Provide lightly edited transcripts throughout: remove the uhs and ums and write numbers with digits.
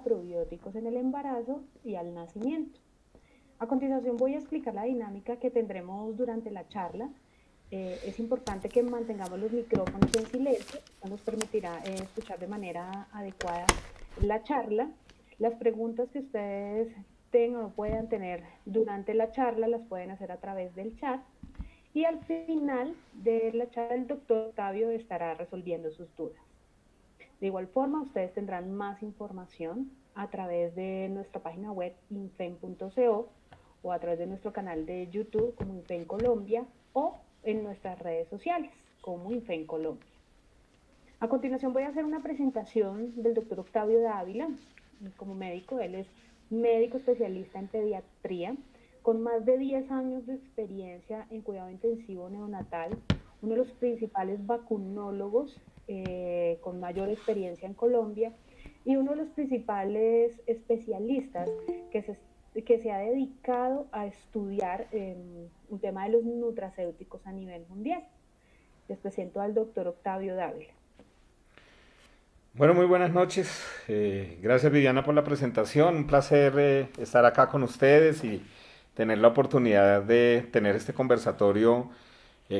probióticos en el embarazo y al nacimiento. A continuación voy a explicar la dinámica que tendremos durante la charla. Es importante que mantengamos los micrófonos en silencio, esto nos permitirá escuchar de manera adecuada la charla. Las preguntas que ustedes tengan o puedan tener durante la charla las pueden hacer a través del chat y al final de la charla el doctor Octavio estará resolviendo sus dudas. De igual forma, ustedes tendrán más información a través de nuestra página web infen.co o a través de nuestro canal de YouTube como Infen Colombia o en nuestras redes sociales como Infen Colombia. A continuación voy a hacer una presentación del doctor Octavio Dávila como médico. Él es médico especialista en pediatría con más de 10 años de experiencia en cuidado intensivo neonatal, uno de los principales vacunólogos con mayor experiencia en Colombia y uno de los principales especialistas que se ha dedicado a estudiar un tema de los nutracéuticos a nivel mundial. Les presento al doctor Octavio Dávila. Bueno, muy buenas noches. Gracias Viviana por la presentación. Un placer estar acá con ustedes y tener la oportunidad de tener este conversatorio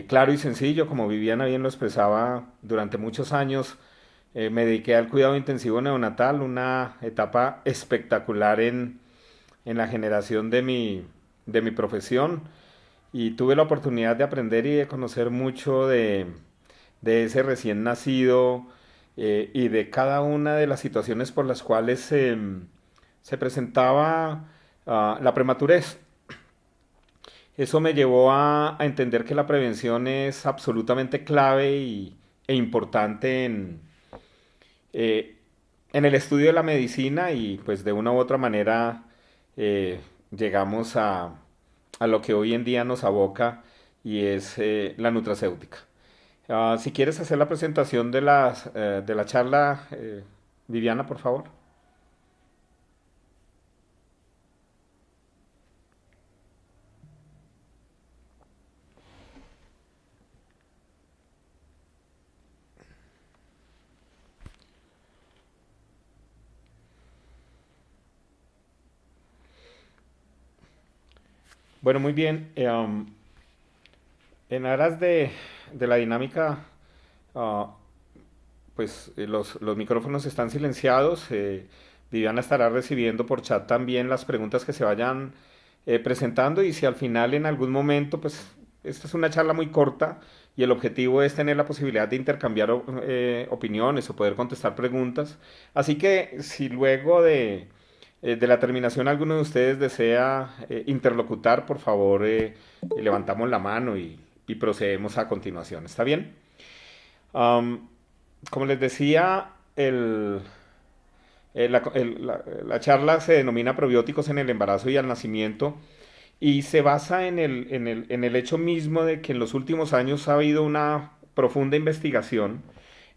claro y sencillo. Como Viviana bien lo expresaba, durante muchos años me dediqué al cuidado intensivo neonatal, una etapa espectacular en la generación de mi profesión, y tuve la oportunidad de aprender y de conocer mucho de ese recién nacido y de cada una de las situaciones por las cuales se presentaba la prematurez. Eso me llevó a entender que la prevención es absolutamente clave e importante eh, en el estudio de la medicina, y pues de una u otra manera llegamos a lo que hoy en día nos aboca, y es la nutracéutica. Si quieres hacer la presentación de la charla, Viviana, por favor. Bueno, muy bien. En aras de la dinámica, uh, pues los micrófonos están silenciados. Viviana estará recibiendo por chat también las preguntas que se vayan presentando, y si al final en algún momento, pues esta es una charla muy corta y el objetivo es tener la posibilidad de intercambiar opiniones o poder contestar preguntas. Así que si luego de la terminación alguno de ustedes desea interlocutar, por favor levantamos la mano y procedemos a continuación. ¿Está bien? Um, Como les decía, la charla se denomina Probióticos en el embarazo y al nacimiento, y se basa en el hecho mismo de que en los últimos años ha habido una profunda investigación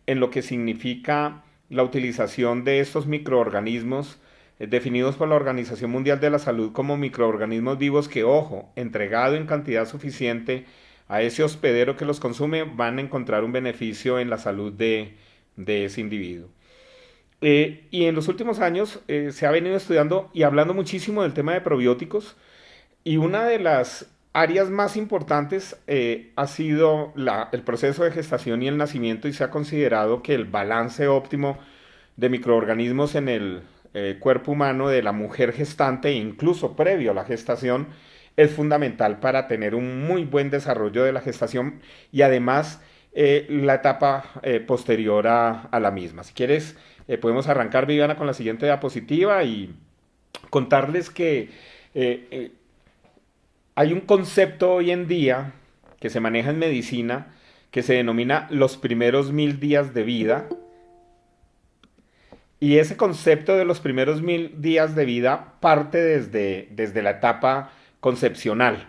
en lo que significa la utilización de estos microorganismos definidos por la Organización Mundial de la Salud como microorganismos vivos que, ojo, entregado en cantidad suficiente a ese hospedero que los consume, van a encontrar un beneficio en la salud de ese individuo. Y en los últimos años se ha venido estudiando y hablando muchísimo del tema de probióticos, y una de las áreas más importantes ha sido el proceso de gestación y el nacimiento, y se ha considerado que el balance óptimo de microorganismos en el cuerpo humano de la mujer gestante, e incluso previo a la gestación, es fundamental para tener un muy buen desarrollo de la gestación y además la etapa posterior a la misma. Si quieres, podemos arrancar, Viviana, con la siguiente diapositiva y contarles que eh, eh, hay un concepto hoy en día que se maneja en medicina que se denomina los primeros 1000 días de vida, y ese concepto de los primeros 1000 días de vida parte desde la etapa concepcional,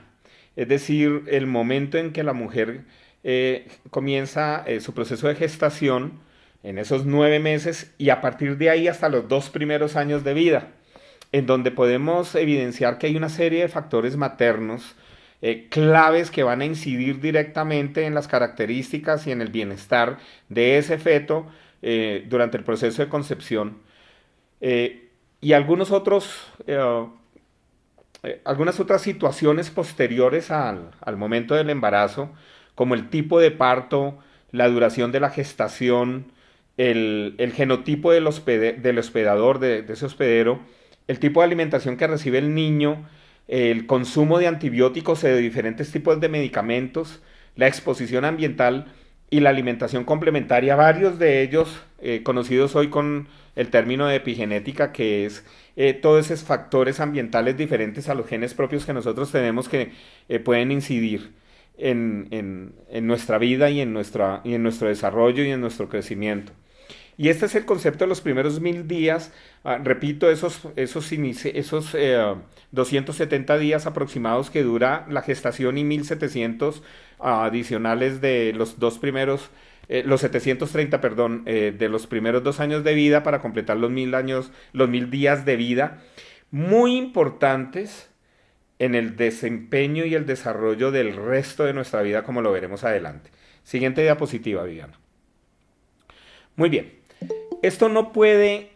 es decir, el momento en que la mujer comienza su proceso de gestación, en esos 9 meses, y a partir de ahí hasta los 2 primeros años de vida, en donde podemos evidenciar que hay una serie de factores maternos claves que van a incidir directamente en las características y en el bienestar de ese feto durante el proceso de concepción. y algunas otras situaciones posteriores al momento del embarazo, como el tipo de parto, la duración de la gestación, el genotipo del hospedador, de ese hospedero, el tipo de alimentación que recibe el niño, el consumo de antibióticos y de diferentes tipos de medicamentos, la exposición ambiental y la alimentación complementaria, varios de ellos conocidos hoy con el término de epigenética, que es todos esos factores ambientales diferentes a los genes propios que nosotros tenemos que pueden incidir en nuestra vida y en nuestro desarrollo y en nuestro crecimiento. Y este es el concepto de los primeros 1000 días. Repito, esos 270 días aproximados que dura la gestación y 1700 adicionales de los 730, perdón, de los primeros 2 años de vida para completar los 1000 años, los 1000 días de vida, muy importantes en el desempeño y el desarrollo del resto de nuestra vida, como lo veremos adelante. Siguiente diapositiva, Viviana. Muy bien. Esto no puede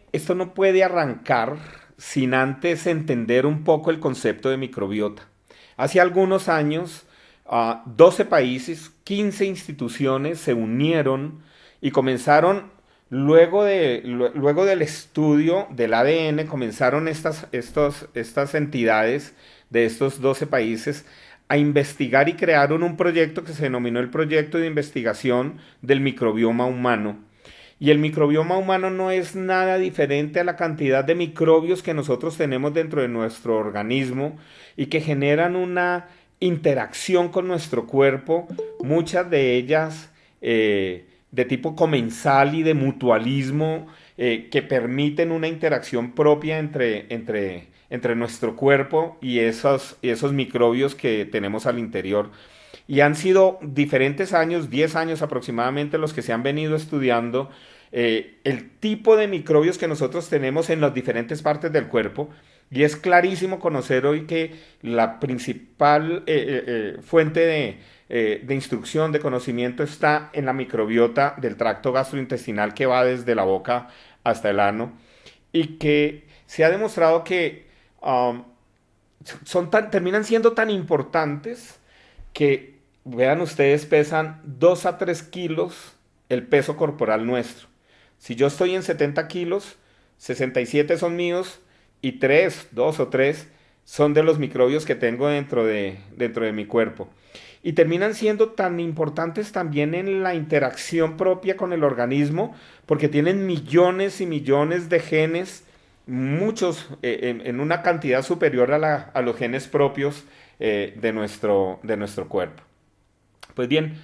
arrancar sin antes entender un poco el concepto de microbiota. Hace algunos años, 12 países, 15 instituciones se unieron y comenzaron, luego del estudio del ADN, comenzaron estas entidades de estos 12 países a investigar y crearon un proyecto que se denominó el Proyecto de Investigación del Microbioma Humano. Y el microbioma humano no es nada diferente a la cantidad de microbios que nosotros tenemos dentro de nuestro organismo y que generan una interacción con nuestro cuerpo, muchas de ellas de tipo comensal y de mutualismo, que permiten una interacción propia entre nuestro cuerpo y esos microbios que tenemos al interior. Y han sido diferentes años, 10 años aproximadamente, los que se han venido estudiando el tipo de microbios que nosotros tenemos en las diferentes partes del cuerpo. Y es clarísimo conocer hoy que la principal fuente de instrucción, de conocimiento, está en la microbiota del tracto gastrointestinal que va desde la boca hasta el ano. Y que se ha demostrado que terminan siendo tan importantes que, vean ustedes, pesan 2 a 3 kilos el peso corporal nuestro. Si yo estoy en 70 kilos, 67 son míos y 2 o 3 son de los microbios que tengo dentro de mi cuerpo. Y terminan siendo tan importantes también en la interacción propia con el organismo, porque tienen millones y millones de genes, muchos en una cantidad superior a los genes propios de nuestro cuerpo. Pues bien,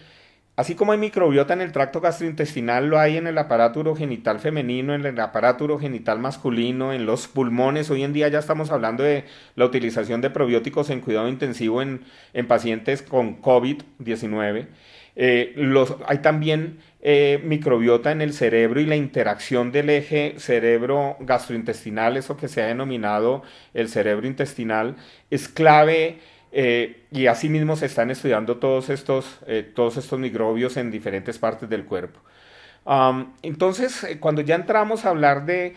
así como hay microbiota en el tracto gastrointestinal, lo hay en el aparato urogenital femenino, en el aparato urogenital masculino, en los pulmones. Hoy en día ya estamos hablando de la utilización de probióticos en cuidado intensivo en pacientes con COVID-19. Hay también microbiota en el cerebro y la interacción del eje cerebro-gastrointestinal, eso que se ha denominado el cerebro intestinal, es clave. Y asimismo se están estudiando todos estos microbios en diferentes partes del cuerpo. Entonces, cuando ya entramos a hablar de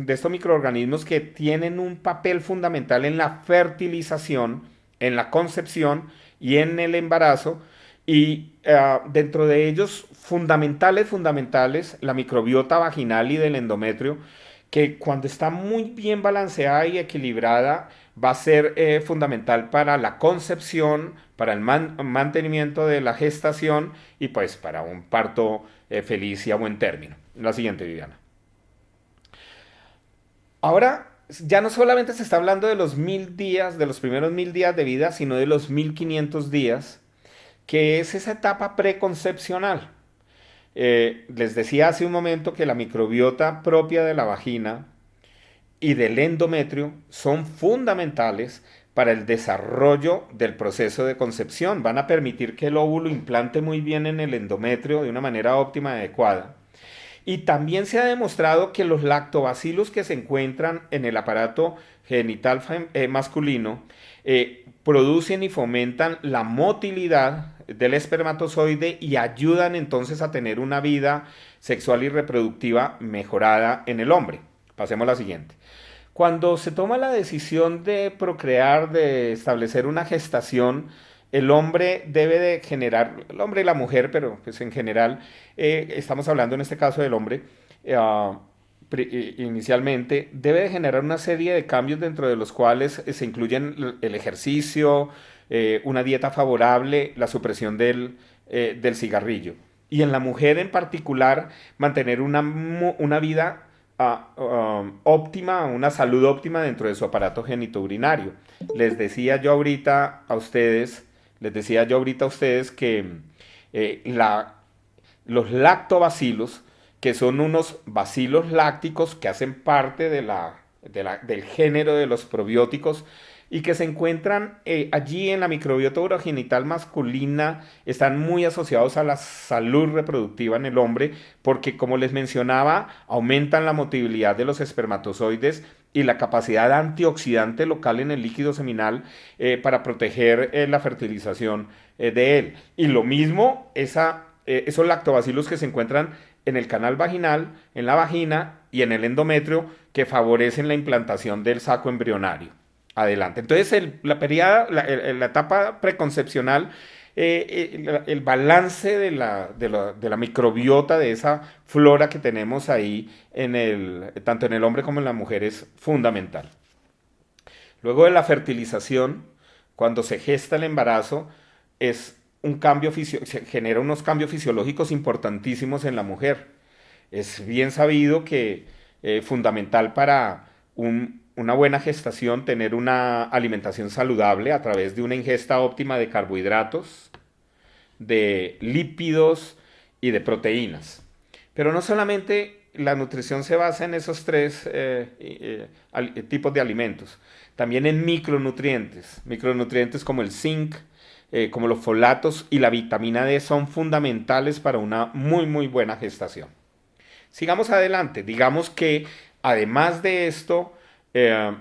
estos microorganismos que tienen un papel fundamental en la fertilización, en la concepción y en el embarazo, y dentro de ellos fundamentales, la microbiota vaginal y del endometrio, que cuando está muy bien balanceada y equilibrada, va a ser fundamental para la concepción, para el mantenimiento de la gestación y pues para un parto feliz y a buen término. La siguiente, Viviana. Ahora, ya no solamente se está hablando de los 1000 días, de los primeros 1000 días de vida, sino de los 1500 días, que es esa etapa preconcepcional. Les decía hace un momento que la microbiota propia de la vagina y del endometrio son fundamentales para el desarrollo del proceso de concepción. Van a permitir que el óvulo implante muy bien en el endometrio de una manera óptima y adecuada. Y también se ha demostrado que los lactobacilos que se encuentran en el aparato genital masculino producen y fomentan la motilidad del espermatozoide y ayudan entonces a tener una vida sexual y reproductiva mejorada en el hombre. Pasemos a la siguiente. Cuando se toma la decisión de procrear, de establecer una gestación, el hombre debe de generar, el hombre y la mujer, pero pues en general, estamos hablando en este caso del hombre, uh, inicialmente, debe de generar una serie de cambios dentro de los cuales se incluyen el ejercicio, una dieta favorable, la supresión del cigarrillo. Y en la mujer en particular, mantener una vida óptima, una salud óptima dentro de su aparato genitourinario. Les decía yo ahorita a ustedes, les decía yo ahorita a ustedes que los lactobacilos, que son unos bacilos lácticos que hacen parte del género de los probióticos y que se encuentran allí en la microbiota urogenital masculina, están muy asociados a la salud reproductiva en el hombre porque, como les mencionaba, aumentan la motilidad de los espermatozoides y la capacidad antioxidante local en el líquido seminal para proteger la fertilización de él. Y lo mismo, esos lactobacilos que se encuentran en el canal vaginal, en la vagina y en el endometrio, que favorecen la implantación del saco embrionario. Adelante. Entonces, la etapa preconcepcional, el balance de la microbiota, de esa flora que tenemos ahí, tanto en el hombre como en la mujer, es fundamental. Luego de la fertilización, cuando se gesta el embarazo, se genera unos cambios fisiológicos importantísimos en la mujer. Es bien sabido que es fundamental para una buena gestación tener una alimentación saludable a través de una ingesta óptima de carbohidratos, de lípidos y de proteínas. Pero no solamente la nutrición se basa en esos tres tipos de alimentos, también en micronutrientes como el zinc, como los folatos y la vitamina D son fundamentales para una muy muy buena gestación. Sigamos adelante, digamos que además de esto,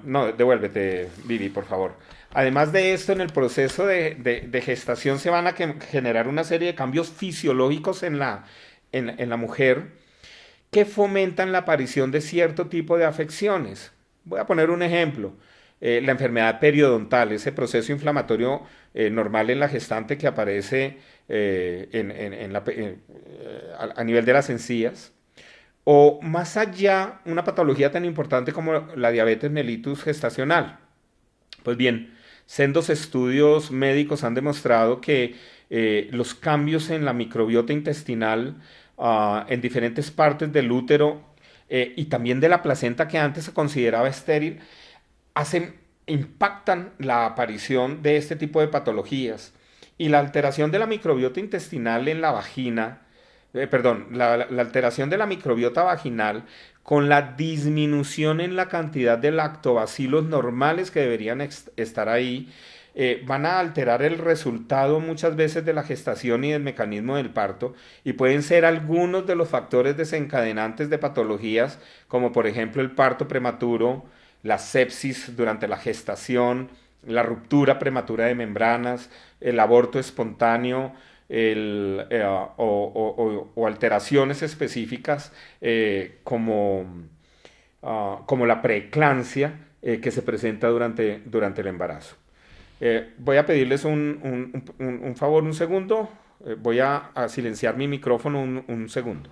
no, devuélvete, Vivi, por favor. Además de esto, en el proceso de gestación se van a generar una serie de cambios fisiológicos en la mujer que fomentan la aparición de cierto tipo de afecciones. Voy a poner un ejemplo. La enfermedad periodontal, ese proceso inflamatorio normal en la gestante que aparece a nivel de las encías. O más allá, una patología tan importante como la diabetes mellitus gestacional. Pues bien, sendos estudios médicos han demostrado que los cambios en la microbiota intestinal en diferentes partes del útero y también de la placenta que antes se consideraba estéril impactan la aparición de este tipo de patologías. Y la alteración de la microbiota intestinal en la vagina, la alteración de la microbiota vaginal con la disminución en la cantidad de lactobacilos normales que deberían estar ahí, van a alterar el resultado muchas veces de la gestación y del mecanismo del parto y pueden ser algunos de los factores desencadenantes de patologías como por ejemplo el parto prematuro, la sepsis durante la gestación, la ruptura prematura de membranas, el aborto espontáneo, o alteraciones específicas como la preeclampsia que se presenta durante el embarazo. Voy a pedirles un favor, un segundo. Voy a silenciar mi micrófono un segundo.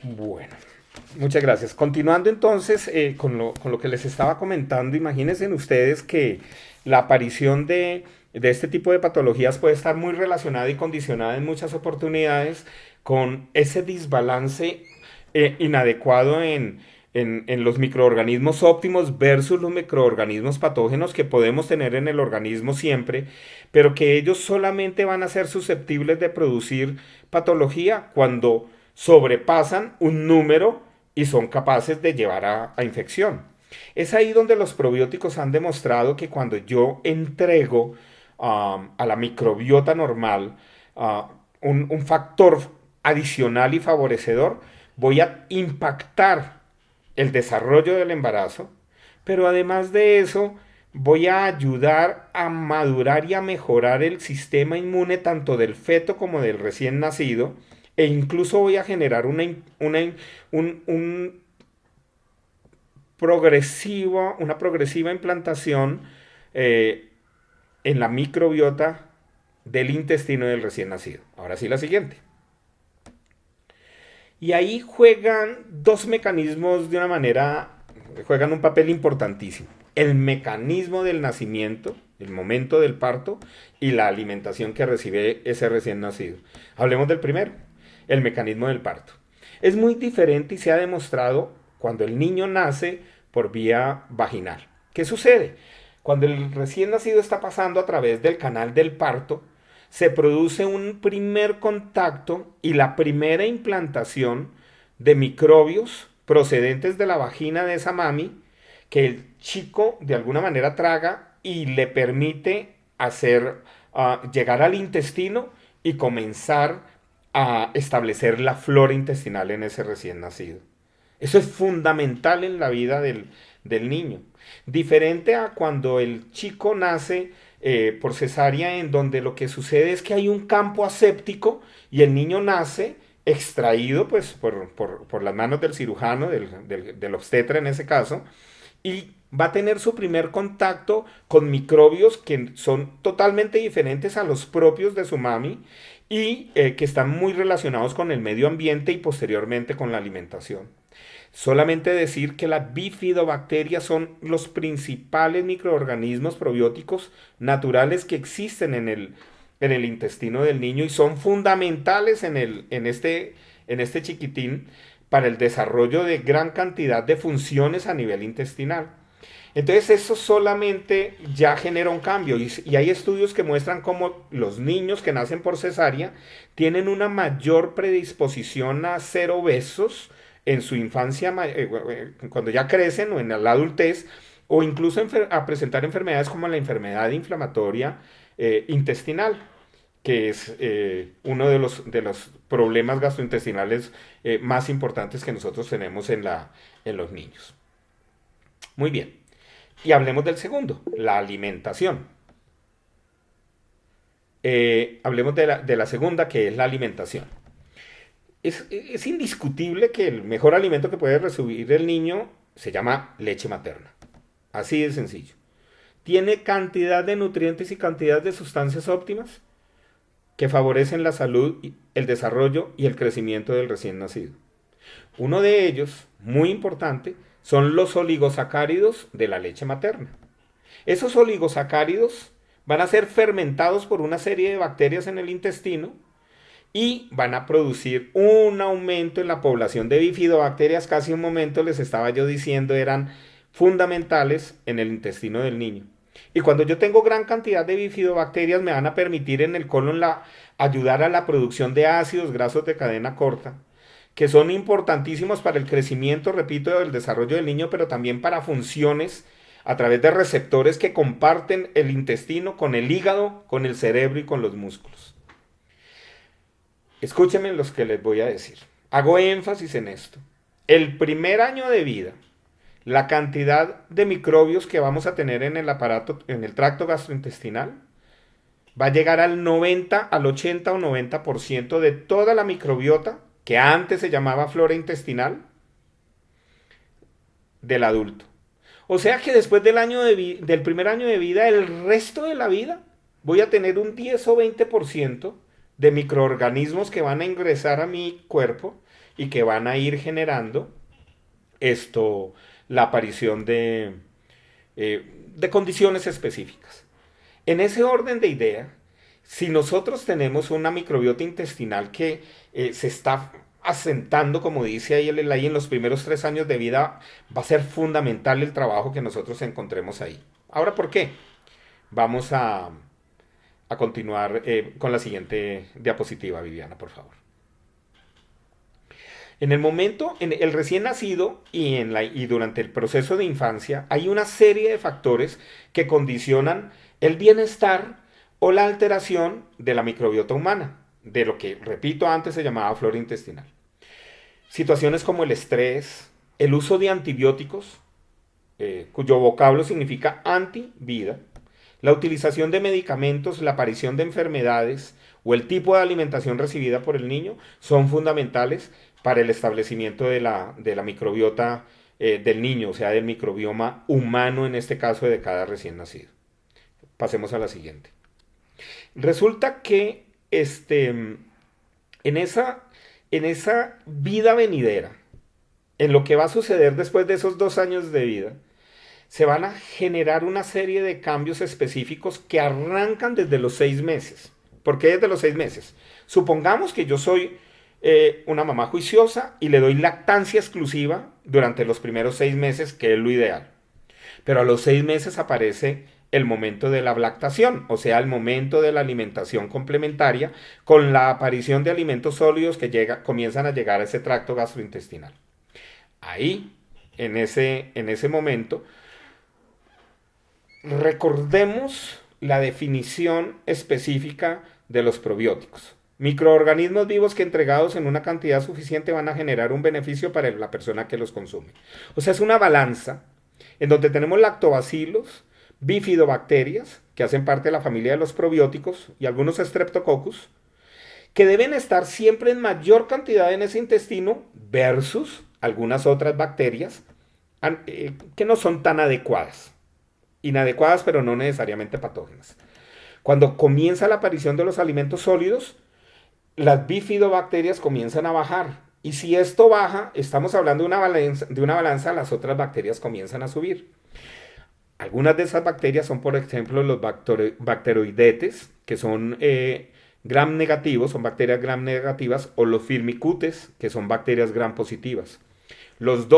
Bueno, muchas gracias. Continuando entonces con lo que les estaba comentando, imagínense ustedes que la aparición de este tipo de patologías puede estar muy relacionada y condicionada en muchas oportunidades con ese desbalance inadecuado en los microorganismos óptimos versus los microorganismos patógenos que podemos tener en el organismo siempre, pero que ellos solamente van a ser susceptibles de producir patología cuando sobrepasan un número y son capaces de llevar a infección. Es ahí donde los probióticos han demostrado que cuando yo entrego a la microbiota normal un factor adicional y favorecedor, voy a impactar el desarrollo del embarazo, pero además de eso, voy a ayudar a madurar y a mejorar el sistema inmune tanto del feto como del recién nacido, e incluso voy a generar un una progresiva implantación eh, en la microbiota del intestino del recién nacido. Ahora sí, la siguiente. Y ahí juegan dos mecanismos de una manera, juegan un papel importantísimo. El mecanismo del nacimiento, el momento del parto y la alimentación que recibe ese recién nacido. Hablemos del primero, el mecanismo del parto. Es muy diferente y se ha demostrado cuando el niño nace por vía vaginal. ¿Qué sucede? Cuando el recién nacido está pasando a través del canal del parto, se produce un primer contacto y la primera implantación de microbios procedentes de la vagina de esa mami que el chico de alguna manera traga y le permite hacer llegar al intestino y comenzar a establecer la flora intestinal en ese recién nacido. Eso es fundamental en la vida del niño. Diferente a cuando el chico nace por cesárea, en donde lo que sucede es que hay un campo aséptico y el niño nace extraído pues, por las manos del cirujano, del obstetra en ese caso, y va a tener su primer contacto con microbios que son totalmente diferentes a los propios de su mami y que están muy relacionados con el medio ambiente y posteriormente con la alimentación. Solamente decir que las bifidobacterias son los principales microorganismos probióticos naturales que existen en el intestino del niño y son fundamentales en este chiquitín para el desarrollo de gran cantidad de funciones a nivel intestinal. Entonces eso solamente ya genera un cambio y hay estudios que muestran cómo los niños que nacen por cesárea tienen una mayor predisposición a ser obesos en su infancia, cuando ya crecen o en la adultez, o incluso a presentar enfermedades como la enfermedad inflamatoria intestinal, que es uno de los problemas gastrointestinales más importantes que nosotros tenemos en los niños. Muy bien. Y hablemos del segundo, la alimentación. Hablemos de la segunda, que es la alimentación. Es indiscutible que el mejor alimento que puede recibir el niño se llama leche materna. Así de sencillo. Tiene cantidad de nutrientes y cantidad de sustancias óptimas que favorecen la salud, el desarrollo y el crecimiento del recién nacido. Uno de ellos, muy importante, son los oligosacáridos de la leche materna. Esos oligosacáridos van a ser fermentados por una serie de bacterias en el intestino y van a producir un aumento en la población de bifidobacterias. Casi un momento les estaba yo diciendo eran fundamentales en el intestino del niño. Y cuando yo tengo gran cantidad de bifidobacterias me van a permitir en el colon ayudar a la producción de ácidos grasos de cadena corta, que son importantísimos para el crecimiento, repito, del desarrollo del niño, pero también para funciones a través de receptores que comparten el intestino con el hígado, con el cerebro y con los músculos. Escúchenme los que les voy a decir. Hago énfasis en esto. El primer año de vida, la cantidad de microbios que vamos a tener en el aparato, en el tracto gastrointestinal, va a llegar al 90, al 80 o 90% de toda la microbiota que antes se llamaba flora intestinal del adulto. O sea que después del primer año de vida, el resto de la vida, voy a tener un 10 o 20% de microorganismos que van a ingresar a mi cuerpo y que van a ir generando la aparición de condiciones específicas. En ese orden de idea, si nosotros tenemos una microbiota intestinal que se está asentando, como dice ahí en los primeros 3 años de vida, va a ser fundamental el trabajo que nosotros encontremos ahí. Ahora, ¿por qué? Vamos a continuar con la siguiente diapositiva, Viviana, por favor. En el momento, en el recién nacido y durante el proceso de infancia, hay una serie de factores que condicionan el bienestar o la alteración de la microbiota humana, de lo que, repito, antes se llamaba flora intestinal. Situaciones como el estrés, el uso de antibióticos, cuyo vocablo significa anti-vida, la utilización de medicamentos, la aparición de enfermedades o el tipo de alimentación recibida por el niño son fundamentales para el establecimiento de la microbiota del niño, o sea, del microbioma humano, en este caso de cada recién nacido. Pasemos a la siguiente. Resulta que en esa vida venidera, en lo que va a suceder después de esos 2 años de vida, se van a generar una serie de cambios específicos que arrancan desde los 6 meses. ¿Por qué desde los 6 meses? Supongamos que yo soy una mamá juiciosa y le doy lactancia exclusiva durante los primeros 6 meses, que es lo ideal. Pero a los 6 meses aparece el momento de la lactación, o sea, el momento de la alimentación complementaria, con la aparición de alimentos sólidos que comienzan a llegar a ese tracto gastrointestinal. Ahí, en ese momento, recordemos la definición específica de los probióticos. Microorganismos vivos que entregados en una cantidad suficiente van a generar un beneficio para la persona que los consume. O sea, es una balanza en donde tenemos lactobacilos, bifidobacterias, que hacen parte de la familia de los probióticos, y algunos streptococcus, que deben estar siempre en mayor cantidad en ese intestino versus algunas otras bacterias que no son tan adecuadas. Inadecuadas, pero no necesariamente patógenas. Cuando comienza la aparición de los alimentos sólidos, las bifidobacterias comienzan a bajar. Y si esto baja, estamos hablando de una balanza, las otras bacterias comienzan a subir. Algunas de esas bacterias son, por ejemplo, los bacteroidetes, que son gram negativos, son bacterias gram negativas, o los firmicutes, que son bacterias gram positivas. Los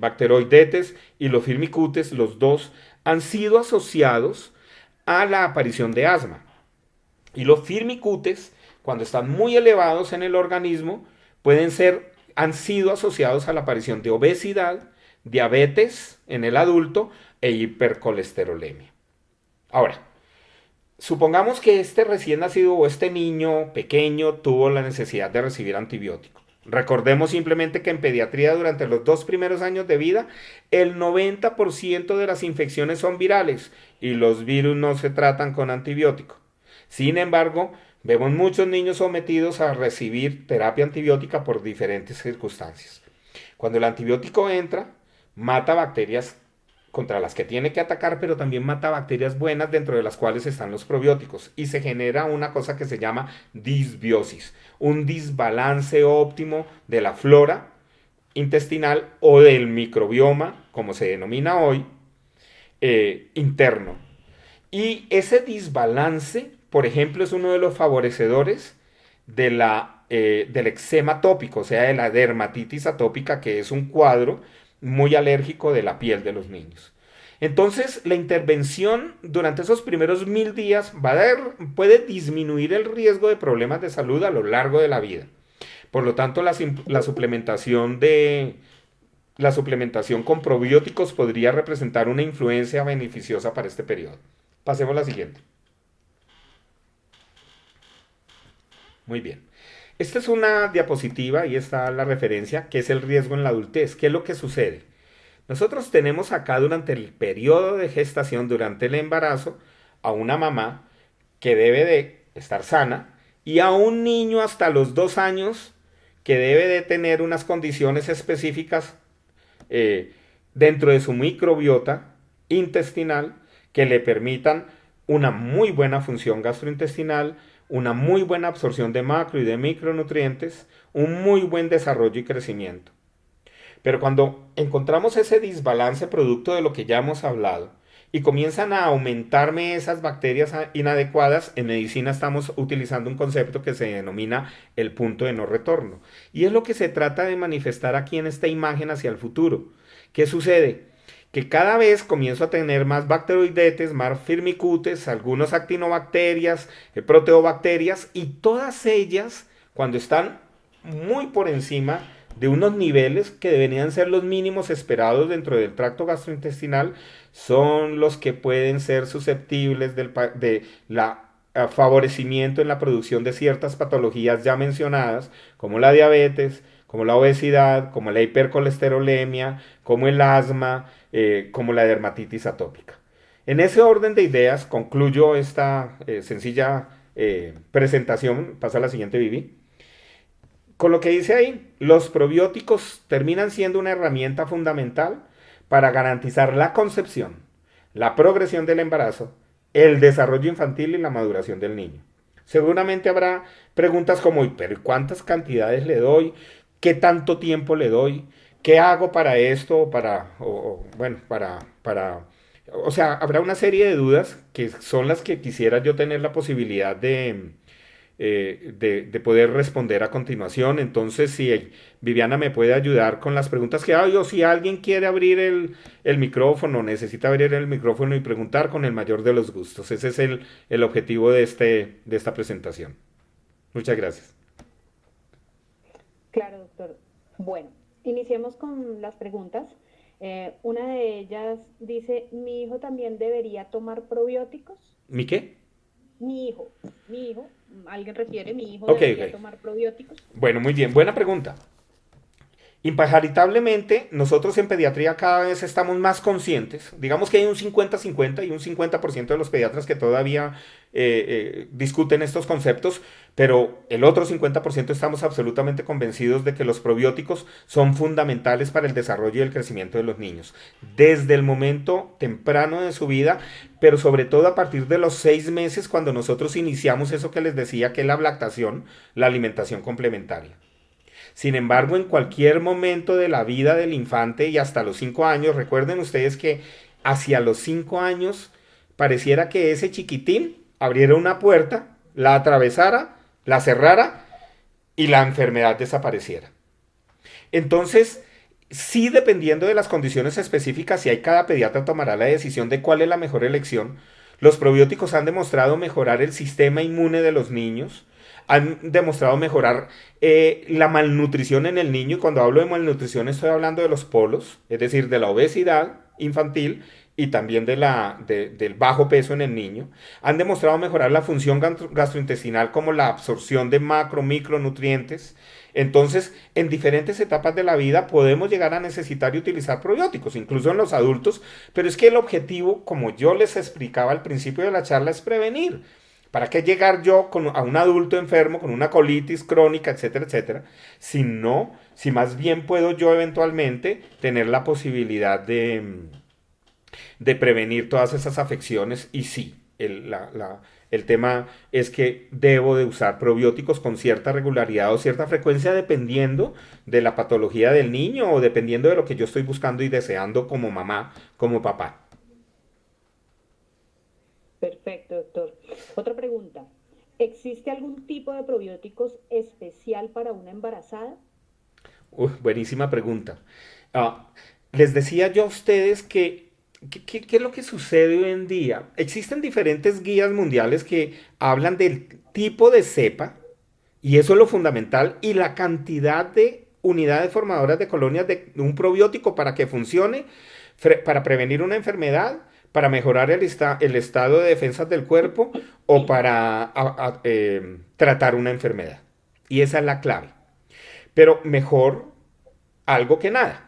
bacteroidetes y los firmicutes, los dos, han sido asociados a la aparición de asma. Y los firmicutes, cuando están muy elevados en el organismo, han sido asociados a la aparición de obesidad, diabetes en el adulto e hipercolesterolemia. Ahora, supongamos que este recién nacido o este niño pequeño tuvo la necesidad de recibir antibiótico. Recordemos simplemente que en pediatría durante los 2 primeros años de vida el 90% de las infecciones son virales y los virus no se tratan con antibiótico. Sin embargo, vemos muchos niños sometidos a recibir terapia antibiótica por diferentes circunstancias. Cuando el antibiótico entra, mata bacterias contra las que tiene que atacar, pero también mata bacterias buenas, dentro de las cuales están los probióticos, y se genera una cosa que se llama disbiosis, un desbalance óptimo de la flora intestinal o del microbioma, como se denomina hoy, interno. Y ese desbalance, por ejemplo, es uno de los favorecedores del eczema tópico, o sea, de la dermatitis atópica, que es un cuadro muy alérgico de la piel de los niños. Entonces, la intervención durante esos primeros 1000 días puede disminuir el riesgo de problemas de salud a lo largo de la vida. Por lo tanto, la suplementación con probióticos podría representar una influencia beneficiosa para este periodo. Pasemos a la siguiente. Muy bien. Esta es una diapositiva y está la referencia, que es el riesgo en la adultez. ¿Qué es lo que sucede? Nosotros tenemos acá durante el periodo de gestación, durante el embarazo, a una mamá que debe de estar sana y a un niño hasta los 2 años que debe de tener unas condiciones específicas dentro de su microbiota intestinal que le permitan una muy buena función gastrointestinal, una muy buena absorción de macro y de micronutrientes, un muy buen desarrollo y crecimiento. Pero cuando encontramos ese desbalance producto de lo que ya hemos hablado y comienzan a aumentarme esas bacterias inadecuadas, en medicina estamos utilizando un concepto que se denomina el punto de no retorno. Y es lo que se trata de manifestar aquí en esta imagen hacia el futuro. ¿Qué sucede? Que cada vez comienzo a tener más bacteroidetes, más firmicutes, algunos actinobacterias, proteobacterias, y todas ellas, cuando están muy por encima de unos niveles que deberían ser los mínimos esperados dentro del tracto gastrointestinal, son los que pueden ser susceptibles de la favorecimiento en la producción de ciertas patologías ya mencionadas, como la diabetes, como la obesidad, como la hipercolesterolemia, como el asma, como la dermatitis atópica. En ese orden de ideas, concluyo esta sencilla presentación. Pasa a la siguiente, Vivi. Con lo que dice ahí, los probióticos terminan siendo una herramienta fundamental para garantizar la concepción, la progresión del embarazo, el desarrollo infantil y la maduración del niño. Seguramente habrá preguntas como, ¿pero cuántas cantidades le doy? ¿Qué tanto tiempo le doy? ¿Qué hago para esto? O sea, habrá una serie de dudas que son las que quisiera yo tener la posibilidad de poder responder a continuación. Entonces, si Viviana me puede ayudar con las preguntas que hago, o si alguien quiere abrir el micrófono, necesita abrir el micrófono y preguntar, con el mayor de los gustos. Ese es el objetivo de esta presentación. Muchas gracias. Claro, doctor. Bueno, iniciemos con las preguntas. Una de ellas dice, ¿mi hijo también debería tomar probióticos? ¿Mi qué? Mi hijo, alguien refiere, mi hijo Ok, debería ok. tomar probióticos. Bueno, muy bien, buena pregunta. Imparentablemente, nosotros en pediatría cada vez estamos más conscientes. Digamos que hay un 50-50 y un 50% de los pediatras que todavía discuten estos conceptos, pero el otro 50% estamos absolutamente convencidos de que los probióticos son fundamentales para el desarrollo y el crecimiento de los niños, desde el momento temprano de su vida, pero sobre todo a partir de los 6 meses, cuando nosotros iniciamos eso que les decía, que es la lactación, la alimentación complementaria. Sin embargo, en cualquier momento de la vida del infante y hasta los 5 años, recuerden ustedes que hacia los 5 años pareciera que ese chiquitín abriera una puerta, la atravesara, la cerrara y la enfermedad desapareciera. Entonces, sí, dependiendo de las condiciones específicas, y ahí cada pediatra tomará la decisión de cuál es la mejor elección. Los probióticos han demostrado mejorar el sistema inmune de los niños, han demostrado mejorar la malnutrición en el niño, y cuando hablo de malnutrición estoy hablando de los polos, es decir, de la obesidad infantil y también del bajo peso en el niño. Han demostrado mejorar la función gastrointestinal, como la absorción de macro, micronutrientes. Entonces, en diferentes etapas de la vida podemos llegar a necesitar y utilizar probióticos, incluso en los adultos, pero es que el objetivo, como yo les explicaba al principio de la charla, es prevenir. ¿Para qué llegar yo a un adulto enfermo con una colitis crónica, etcétera, etcétera? Si más bien puedo yo eventualmente tener la posibilidad de prevenir todas esas afecciones. Y sí, el tema es que debo de usar probióticos con cierta regularidad o cierta frecuencia, dependiendo de la patología del niño o dependiendo de lo que yo estoy buscando y deseando como mamá, como papá. Perfecto, doctor. Otra pregunta. ¿Existe algún tipo de probióticos especial para una embarazada? Buenísima pregunta. Ah, Les decía yo a ustedes que ¿qué es lo que sucede hoy en día? Existen diferentes guías mundiales que hablan del tipo de cepa, y eso es lo fundamental, y la cantidad de unidades formadoras de colonias de un probiótico para que funcione, para prevenir una enfermedad, para mejorar el estado de defensas del cuerpo o para tratar una enfermedad. Y esa es la clave. Pero mejor algo que nada.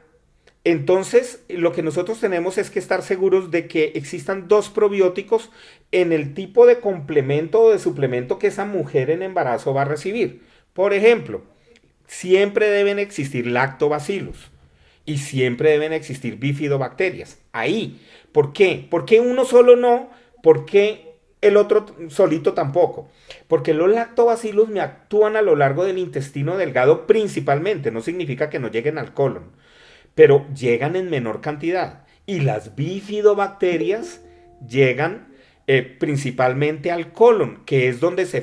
Entonces, lo que nosotros tenemos es que estar seguros de que existan 2 probióticos en el tipo de complemento o de suplemento que esa mujer en embarazo va a recibir. Por ejemplo, siempre deben existir lactobacillus y siempre deben existir bifidobacterias. Ahí. ¿Por qué? ¿Por qué uno solo no? ¿Por qué el otro solito tampoco? Porque los lactobacillus me actúan a lo largo del intestino delgado principalmente. No significa que no lleguen al colon, pero llegan en menor cantidad. Y las bifidobacterias llegan principalmente al colon, que es donde se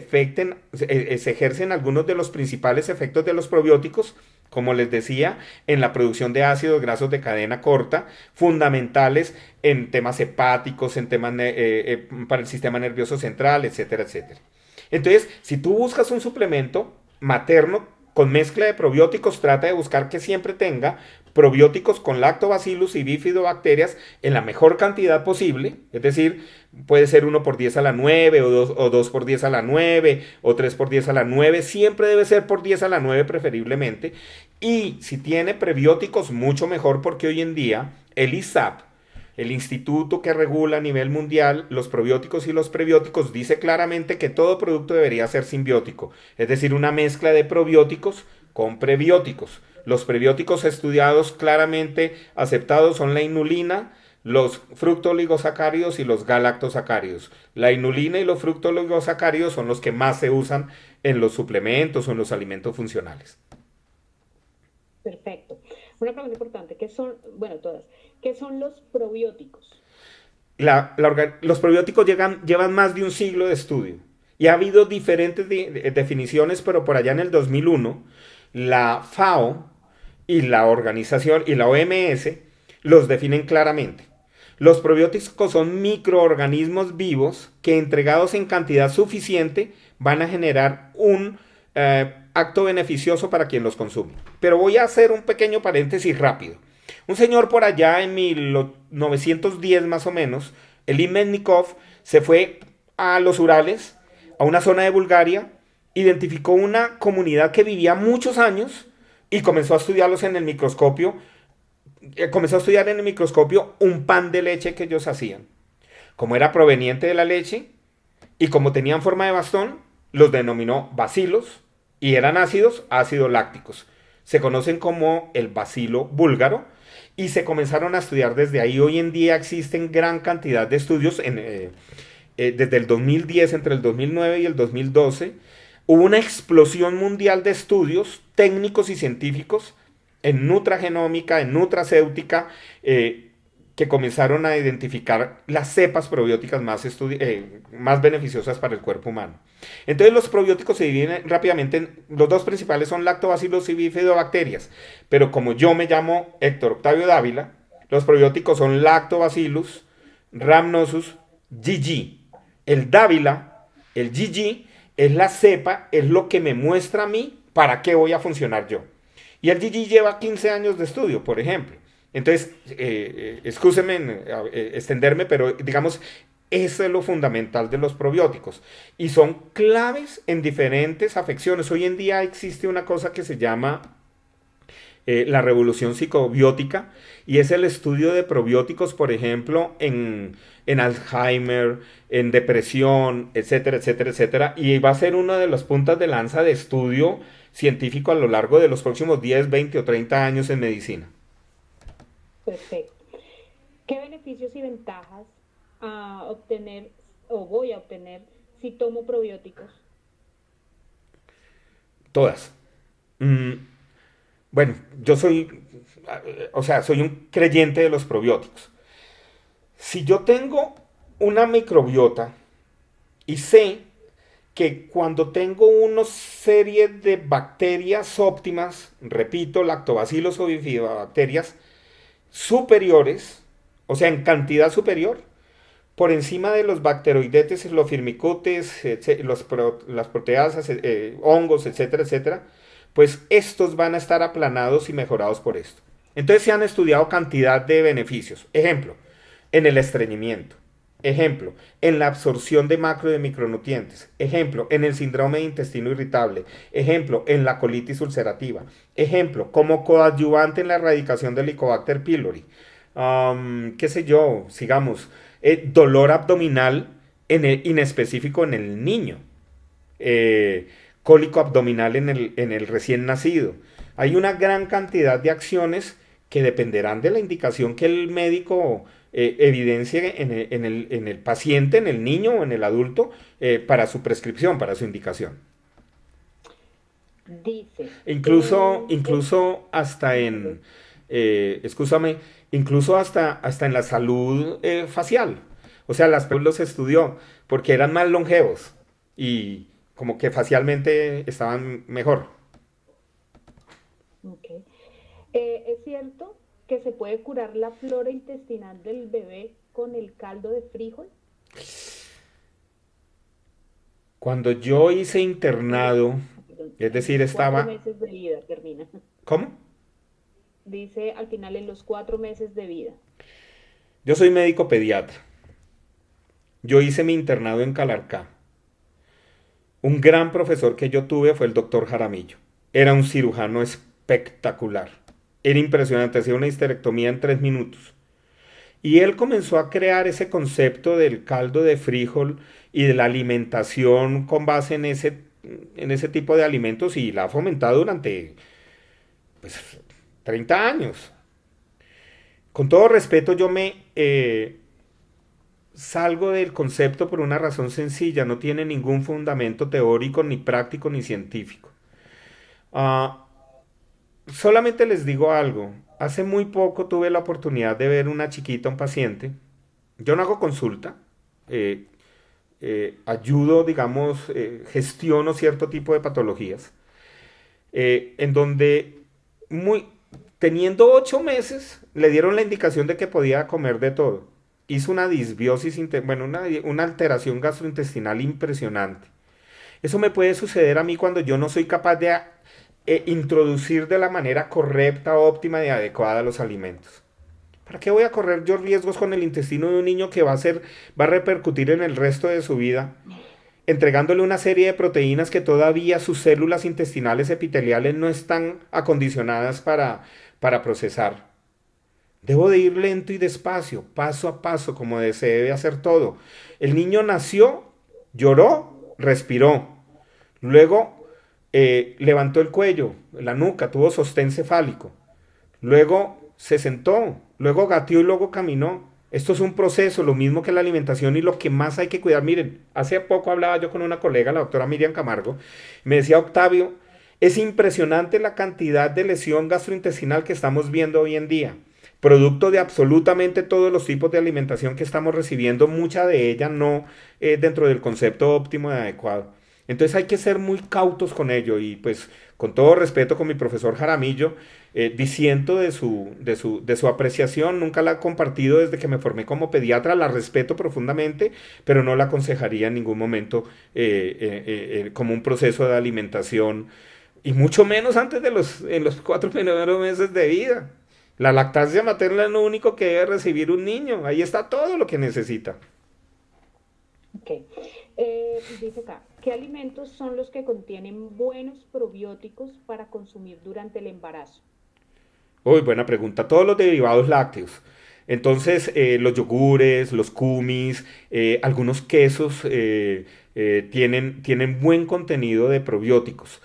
ejercen algunos de los principales efectos de los probióticos, como les decía, en la producción de ácidos grasos de cadena corta, fundamentales en temas hepáticos, en temas para el sistema nervioso central, etcétera, etcétera. Entonces, si tú buscas un suplemento materno con mezcla de probióticos trata de buscar que siempre tenga probióticos con lactobacillus y bifidobacterias en la mejor cantidad posible, es decir, puede ser 1 por 10 a la 9 o 2 por 10 a la 9 o 3 por 10 a la 9, siempre debe ser por 10 a la 9 preferiblemente, y si tiene prebióticos mucho mejor porque hoy en día el ISAP, el instituto que regula a nivel mundial los probióticos y los prebióticos, dice claramente que todo producto debería ser simbiótico, es decir, una mezcla de probióticos con prebióticos. Los prebióticos estudiados claramente aceptados son la inulina, los fructooligosacáridos y los galactosacáridos. La inulina y los fructooligosacáridos son los que más se usan en los suplementos o en los alimentos funcionales. Perfecto. Una pregunta importante, ¿qué son, bueno, todas, ¿qué son los probióticos? Los probióticos llevan más de un siglo de estudio y ha habido diferentes definiciones, pero por allá en el 2001 la FAO y la organización y la OMS los definen claramente. Los probióticos son microorganismos vivos que entregados en cantidad suficiente van a generar un acto beneficioso para quien los consume. Pero voy a hacer un pequeño paréntesis rápido. Un señor por allá en 1910 más o menos, Elie Mednikov, se fue a los Urales, a una zona de Bulgaria, identificó una comunidad que vivía muchos años y comenzó a estudiarlos en el microscopio. Comenzó a estudiar en el microscopio un pan de leche que ellos hacían. Como era proveniente de la leche y como tenían forma de bastón, los denominó bacilos y eran ácidos, ácidos lácticos. Se conocen como el bacilo búlgaro y se comenzaron a estudiar desde ahí. Hoy en día existen gran cantidad de estudios desde el 2010, entre el 2009 y el 2012. Hubo una explosión mundial de estudios técnicos y científicos en nutragenómica, en nutracéutica, que comenzaron a identificar las cepas probióticas más beneficiosas para el cuerpo humano. Entonces los probióticos se dividen rápidamente los dos principales son lactobacillus y bifidobacterias, pero como yo me llamo Héctor Octavio Dávila, los probióticos son lactobacillus, rhamnosus, GG. El Dávila, el GG, es la cepa, es lo que me muestra a mí para qué voy a funcionar yo. Y el GG lleva 15 años de estudio, por ejemplo. Entonces, excúsenme extenderme, pero digamos, eso es lo fundamental de los probióticos. Y son claves en diferentes afecciones. Hoy en día existe una cosa que se llama la revolución psicobiótica y es el estudio de probióticos, por ejemplo, en Alzheimer, en depresión, etcétera, etcétera, etcétera. Y va a ser una de las puntas de lanza de estudio científico a lo largo de los próximos 10, 20 o 30 años en medicina. Perfecto. ¿Qué beneficios y ventajas a obtener o voy a obtener si tomo probióticos? Todas. Mm, bueno, yo soy un creyente de los probióticos. Si yo tengo una microbiota y sé que cuando tengo una serie de bacterias óptimas, repito, lactobacilos o bifidobacterias, superiores, o sea, en cantidad superior, por encima de los bacteroidetes, los firmicutes, las proteasas, hongos, etcétera, etcétera, pues estos van a estar aplanados y mejorados por esto. Entonces se han estudiado cantidad de beneficios. Ejemplo, en el estreñimiento. Ejemplo, en la absorción de macro y de micronutrientes. Ejemplo, en el síndrome de intestino irritable. Ejemplo, en la colitis ulcerativa. Ejemplo, como coadyuvante en la erradicación del Helicobacter pylori. Qué sé yo, sigamos. Dolor abdominal inespecífico en el niño. Cólico abdominal en el recién nacido. Hay una gran cantidad de acciones que dependerán de la indicación que el médico evidencie en el paciente, en el niño o en el adulto, para su prescripción, para su indicación. Dice, Incluso hasta excúsame, incluso hasta en la salud facial. O sea, las personas los estudió porque eran más longevos y como que facialmente estaban mejor. ok. ¿Es cierto que se puede curar la flora intestinal del bebé con el caldo de frijol? Cuando yo hice Con el- internado Es en decir, los cuatro estaba... meses de vida termina. ¿Cómo? Dice al final en los 4 meses de vida. Yo soy médico pediatra. Yo hice mi internado en Calarcá. Un gran profesor que yo tuve fue el doctor Jaramillo. Era un cirujano espectacular. Era impresionante, hacía una histerectomía en 3 minutos. Y él comenzó a crear ese concepto del caldo de frijol y de la alimentación con base en ese tipo de alimentos y la ha fomentado durante pues, 30 años. Con todo respeto, yo me salgo del concepto por una razón sencilla, no tiene ningún fundamento teórico, ni práctico, ni científico. Ah, solamente les digo algo. Hace muy poco tuve la oportunidad de ver una chiquita, un paciente. Yo no hago consulta, eh, ayudo, digamos, gestiono cierto tipo de patologías, en donde muy, teniendo 8 meses le dieron la indicación de que podía comer de todo. Hizo una disbiosis, bueno, una alteración gastrointestinal impresionante. Eso me puede suceder a mí cuando yo no soy capaz de introducir de la manera correcta, óptima y adecuada los alimentos. ¿Para qué voy a correr yo riesgos con el intestino de un niño que va a repercutir en el resto de su vida, entregándole una serie de proteínas que todavía sus células intestinales epiteliales no están acondicionadas para procesar? Debo de ir lento y despacio, paso a paso, como se debe hacer todo. El niño nació, lloró, respiró. Luego levantó el cuello, la nuca, tuvo sostén cefálico. Luego se sentó, luego gateó y luego caminó. Esto es un proceso, lo mismo que la alimentación y lo que más hay que cuidar. Miren, hace poco hablaba yo con una colega, la doctora Miriam Camargo, me decía: Octavio, es impresionante la cantidad de lesión gastrointestinal que estamos viendo hoy en día, producto de absolutamente todos los tipos de alimentación que estamos recibiendo, mucha de ella no dentro del concepto óptimo y adecuado. Entonces hay que ser muy cautos con ello y pues con todo respeto con mi profesor Jaramillo, disiento de su apreciación, nunca la he compartido desde que me formé como pediatra, la respeto profundamente, pero no la aconsejaría en ningún momento como un proceso de alimentación y mucho menos antes en los 4 primeros meses de vida. La lactancia materna es lo único que debe recibir un niño. Ahí está todo lo que necesita. Ok. Dice acá, ¿qué alimentos son los que contienen buenos probióticos para consumir durante el embarazo? Uy, buena pregunta. Todos los derivados lácteos. Entonces, los yogures, los kumis, algunos quesos tienen buen contenido de probióticos.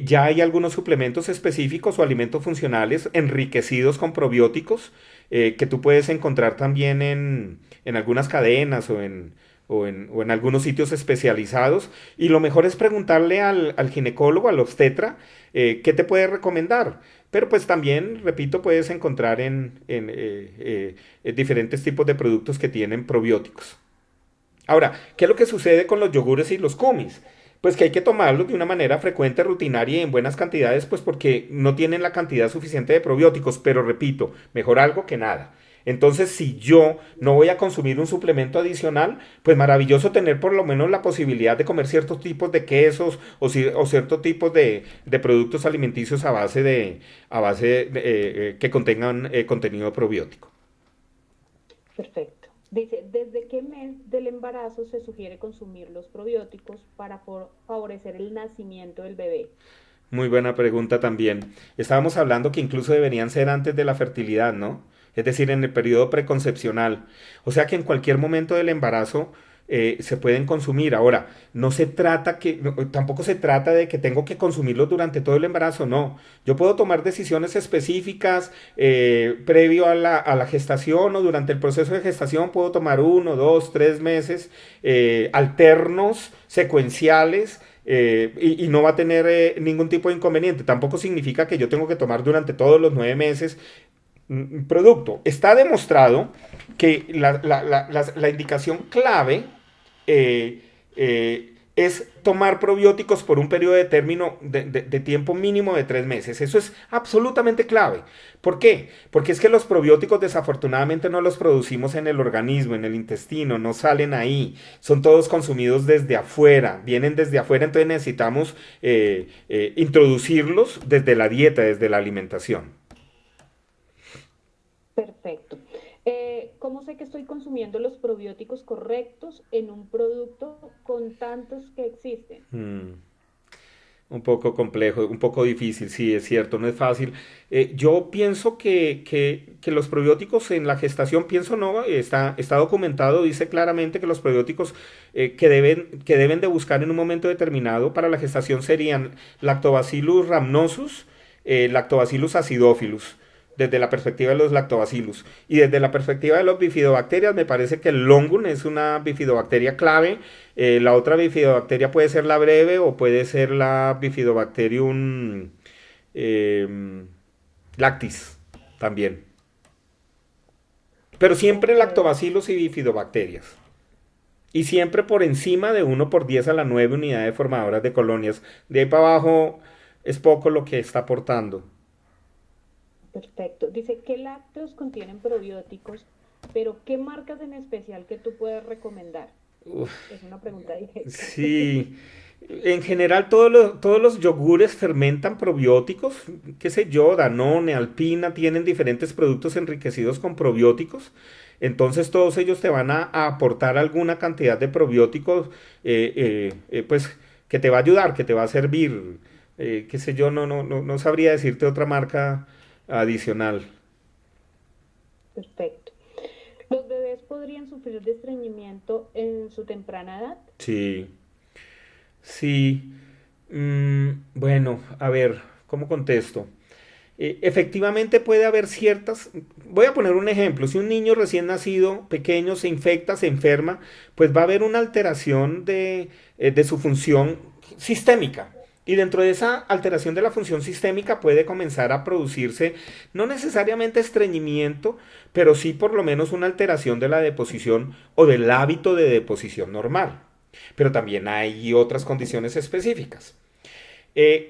Ya hay algunos suplementos específicos o alimentos funcionales enriquecidos con probióticos que tú puedes encontrar también en algunas cadenas o en algunos sitios especializados. Y lo mejor es preguntarle al ginecólogo, al obstetra, qué te puede recomendar. Pero pues también, repito, puedes encontrar en diferentes tipos de productos que tienen probióticos. Ahora, ¿qué es lo que sucede con los yogures y los kumis? Pues que hay que tomarlos de una manera frecuente, rutinaria y en buenas cantidades, pues porque no tienen la cantidad suficiente de probióticos. Pero repito, mejor algo que nada. Entonces, si yo no voy a consumir un suplemento adicional, pues maravilloso tener por lo menos la posibilidad de comer ciertos tipos de quesos o ciertos tipos de productos alimenticios que contengan contenido probiótico. Perfecto. Dice, ¿desde qué mes del embarazo se sugiere consumir los probióticos para favorecer el nacimiento del bebé? Muy buena pregunta también. Estábamos hablando que incluso deberían ser antes de la fertilidad, ¿no? Es decir, en el periodo preconcepcional. O sea que en cualquier momento del embarazo se pueden consumir. Ahora, tampoco se trata de que tengo que consumirlos durante todo el embarazo, no. Yo puedo tomar decisiones específicas previo a la gestación o durante el proceso de gestación. Puedo tomar 1, 2, 3 meses alternos, secuenciales. Y no va a tener ningún tipo de inconveniente. Tampoco significa que yo tengo que tomar durante todos los 9 meses producto. Está demostrado que la indicación clave es tomar probióticos por un periodo de término de tiempo mínimo de 3 meses. Eso es absolutamente clave. ¿Por qué? Porque es que los probióticos desafortunadamente no los producimos en el organismo, en el intestino, no salen ahí. Son todos consumidos desde afuera, vienen desde afuera, entonces necesitamos introducirlos desde la dieta, desde la alimentación. Perfecto. ¿Cómo sé que estoy consumiendo los probióticos correctos en un producto con tantos que existen? Mm. Un poco complejo, un poco difícil, sí, es cierto, no es fácil. Yo pienso que los probióticos en la gestación, pienso no, está documentado, dice claramente que los probióticos que deben de buscar en un momento determinado para la gestación serían Lactobacillus rhamnosus, Lactobacillus acidophilus, desde la perspectiva de los lactobacillus. Y desde la perspectiva de los bifidobacterias, me parece que el longun es una bifidobacteria clave. La otra bifidobacteria puede ser la breve o puede ser la bifidobacterium eh, lactis también. Pero siempre Ok, lactobacillus y bifidobacterias. Y siempre por encima de 1/10⁹ unidades formadoras de colonias. De ahí para abajo es poco lo que está aportando. perfecto. Dice, ¿qué lácteos contienen probióticos, pero qué marcas en especial que tú puedes recomendar? Es una pregunta directa. Sí, en general todos los yogures fermentan probióticos, qué sé yo, Danone, Alpina, tienen diferentes productos enriquecidos con probióticos, entonces todos ellos te van a aportar alguna cantidad de probióticos, pues que te va a ayudar, que te va a servir, qué sé yo, no sabría decirte otra marca adicional. Perfecto. ¿Los bebés podrían sufrir de estreñimiento en su temprana edad? Sí, sí, bueno, a ver, ¿cómo contesto? Efectivamente puede haber ciertas, voy a poner un ejemplo, si un niño recién nacido, pequeño, se infecta, se enferma, pues va a haber una alteración de su función sistémica. Y dentro de esa alteración de la función sistémica puede comenzar a producirse no necesariamente estreñimiento, pero sí por lo menos una alteración de la deposición o del hábito de deposición normal. Pero también hay otras condiciones específicas.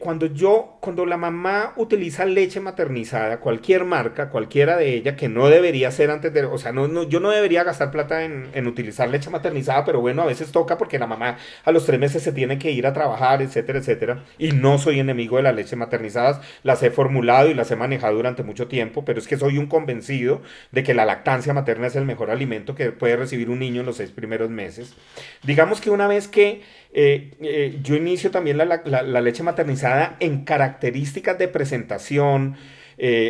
Cuando la mamá utiliza leche maternizada, cualquier marca, cualquiera de ellas, que no debería ser antes de, o sea, yo no debería gastar plata en utilizar leche maternizada, pero bueno, a veces toca porque la mamá a los 3 meses se tiene que ir a trabajar, etcétera, etcétera. Y no soy enemigo de las leches maternizadas, las he formulado y las he manejado durante mucho tiempo, pero es que soy un convencido de que la lactancia materna es el mejor alimento que puede recibir un niño en los 6 primeros meses. Digamos que una vez que yo inicio también la leche maternizada en características de presentación.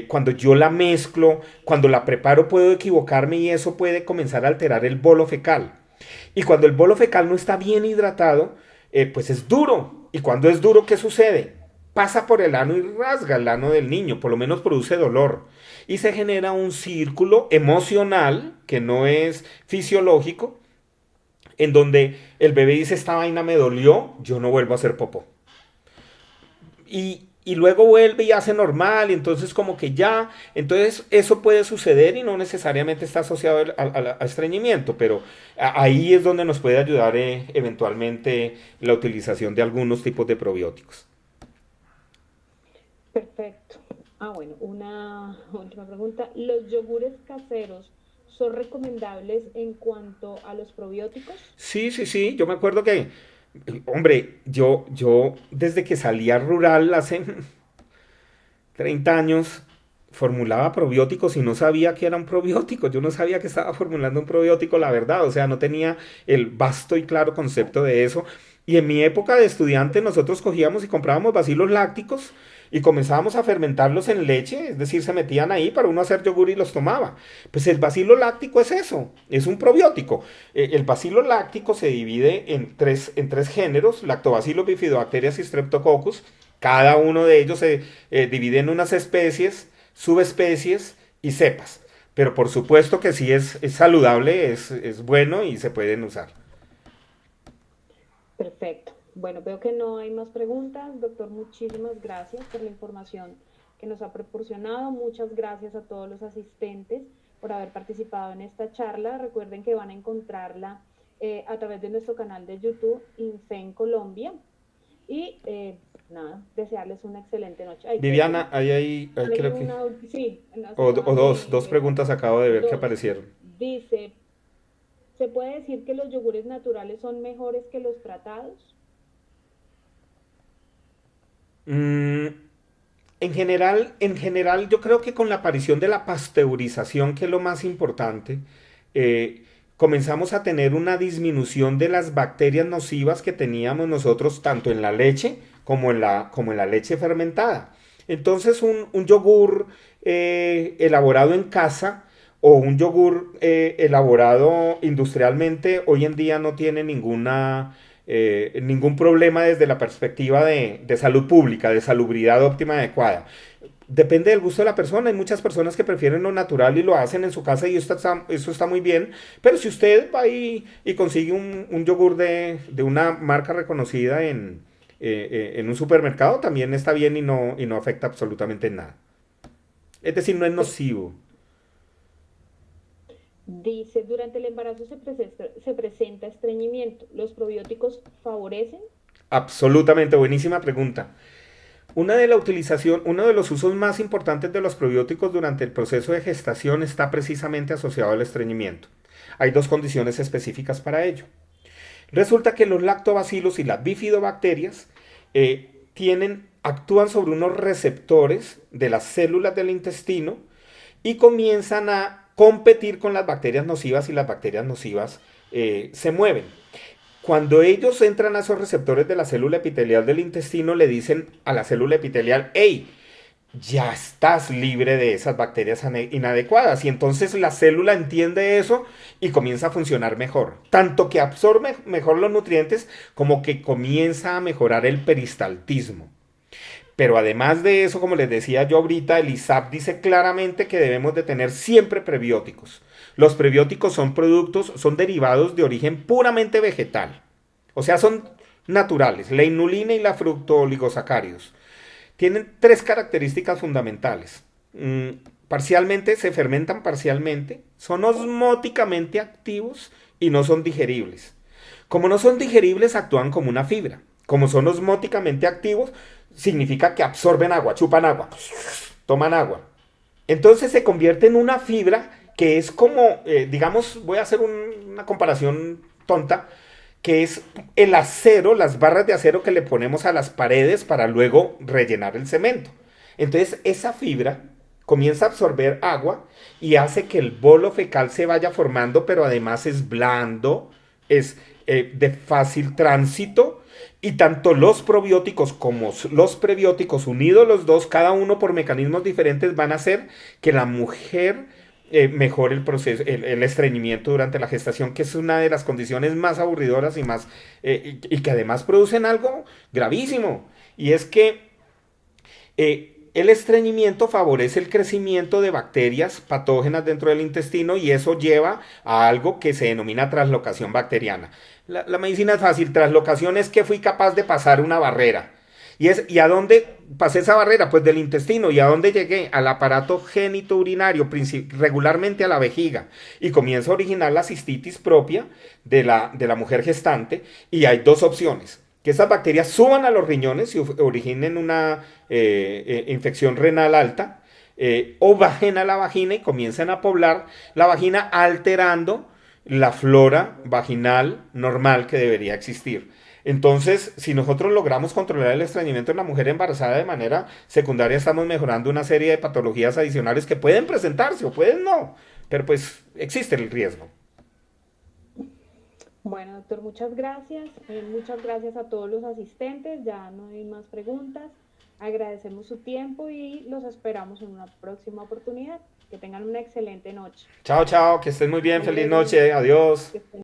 Cuando yo la mezclo, cuando la preparo puedo equivocarme y eso puede comenzar a alterar el bolo fecal. Y cuando el bolo fecal no está bien hidratado, pues es duro. Y cuando es duro, ¿qué sucede? Pasa por el ano y rasga el ano del niño, por lo menos produce dolor. Y se genera un círculo emocional que no es fisiológico, en donde el bebé dice, esta vaina me dolió, yo no vuelvo a hacer popó. Y luego vuelve y hace normal, y entonces como que ya, entonces eso puede suceder y no necesariamente está asociado a estreñimiento, pero ahí es donde nos puede ayudar eventualmente la utilización de algunos tipos de probióticos. Perfecto. Ah, bueno, una última pregunta. ¿Los yogures caseros son recomendables en cuanto a los probióticos? Sí, sí, sí, yo me acuerdo que, hombre, yo desde que salí a rural hace 30 años formulaba probióticos y no sabía que era un probiótico. Yo no sabía que estaba formulando un probiótico, la verdad. O sea, no tenía el vasto y claro concepto de eso. Y en mi época de estudiante nosotros cogíamos y comprábamos bacilos lácticos y comenzábamos a fermentarlos en leche, es decir, se metían ahí para uno hacer yogur y los tomaba. Pues el bacilo láctico es eso, es un probiótico. El bacilo láctico se divide en tres géneros, lactobacillus, bifidobacterias y streptococcus. Cada uno de ellos se divide en unas especies, subespecies y cepas. Pero por supuesto que sí es saludable, es bueno y se pueden usar. Perfecto. Bueno, veo que no hay más preguntas. Doctor, muchísimas gracias por la información que nos ha proporcionado. Muchas gracias a todos los asistentes por haber participado en esta charla. Recuerden que van a encontrarla a través de nuestro canal de YouTube, Infen Colombia. Y nada, desearles una excelente noche. Ay, Viviana, ahí hay creo que... una, sí, nos O acaban dos de, preguntas acabo de ver que dos. aparecieron. Dice, ¿se puede decir que los yogures naturales son mejores que los tratados? Mm, en general, yo creo que con la aparición de la pasteurización, que es lo más importante, comenzamos a tener una disminución de las bacterias nocivas que teníamos nosotros tanto en la leche como en la leche fermentada. Entonces, un yogur elaborado en casa o un yogur elaborado industrialmente hoy en día no tiene ningún problema desde la perspectiva de salud pública, de salubridad óptima adecuada. Depende del gusto de la persona. Hay muchas personas que prefieren lo natural y lo hacen en su casa y eso está muy bien. Pero si usted va y consigue un yogur de una marca reconocida en un supermercado, también está bien y no afecta absolutamente en nada. Es decir, no es nocivo. Dice, durante el embarazo se presenta estreñimiento. ¿Los probióticos favorecen? Absolutamente, buenísima pregunta. Uno de los usos más importantes de los probióticos durante el proceso de gestación está precisamente asociado al estreñimiento. Hay dos condiciones específicas para ello. Resulta que los lactobacilos y las bifidobacterias actúan sobre unos receptores de las células del intestino y comienzan a competir con las bacterias nocivas y las bacterias nocivas se mueven. Cuando ellos entran a esos receptores de la célula epitelial del intestino, le dicen a la célula epitelial, hey, ya estás libre de esas bacterias inadecuadas. Y entonces la célula entiende eso y comienza a funcionar mejor. Tanto que absorbe mejor los nutrientes como que comienza a mejorar el peristaltismo. Pero además de eso, como les decía yo ahorita, el ISAP dice claramente que debemos de tener siempre prebióticos. Los prebióticos son derivados de origen puramente vegetal. O sea, son naturales, la inulina y la fructooligosacáridos. Tienen tres características fundamentales. Parcialmente se fermentan parcialmente, son osmóticamente activos y no son digeribles. Como no son digeribles, actúan como una fibra. Como son osmóticamente activos, significa que absorben agua, chupan agua, toman agua. Entonces se convierte en una fibra que es como, digamos, voy a hacer una comparación tonta, que es el acero, las barras de acero que le ponemos a las paredes para luego rellenar el cemento. Entonces esa fibra comienza a absorber agua y hace que el bolo fecal se vaya formando, pero además es blando, es de fácil tránsito y tanto los probióticos como los prebióticos, unidos los dos, cada uno por mecanismos diferentes, van a hacer que la mujer mejore el proceso, el estreñimiento durante la gestación, que es una de las condiciones más aburridoras y que además producen algo gravísimo. Y es que el estreñimiento favorece el crecimiento de bacterias patógenas dentro del intestino y eso lleva a algo que se denomina translocación bacteriana. La medicina es fácil, translocación es que fui capaz de pasar una barrera. ¿Y a dónde pasé esa barrera? Pues del intestino. ¿Y a dónde llegué? Al aparato genitourinario, regularmente a la vejiga. Y comienza a originar la cistitis propia de la mujer gestante. Y hay dos opciones. Que esas bacterias suban a los riñones y originen una infección renal alta. O bajen a la vagina y comiencen a poblar la vagina alterando la flora vaginal normal que debería existir. Entonces, si nosotros logramos controlar el estreñimiento en la mujer embarazada de manera secundaria, estamos mejorando una serie de patologías adicionales que pueden presentarse o pueden no, pero pues existe el riesgo. Bueno, doctor, muchas gracias. Muchas gracias a todos los asistentes. Ya no hay más preguntas. Agradecemos su tiempo y los esperamos en una próxima oportunidad. Que tengan una excelente noche. Chao, chao, que estén muy bien, Hasta feliz luego. noche, adiós. Que estén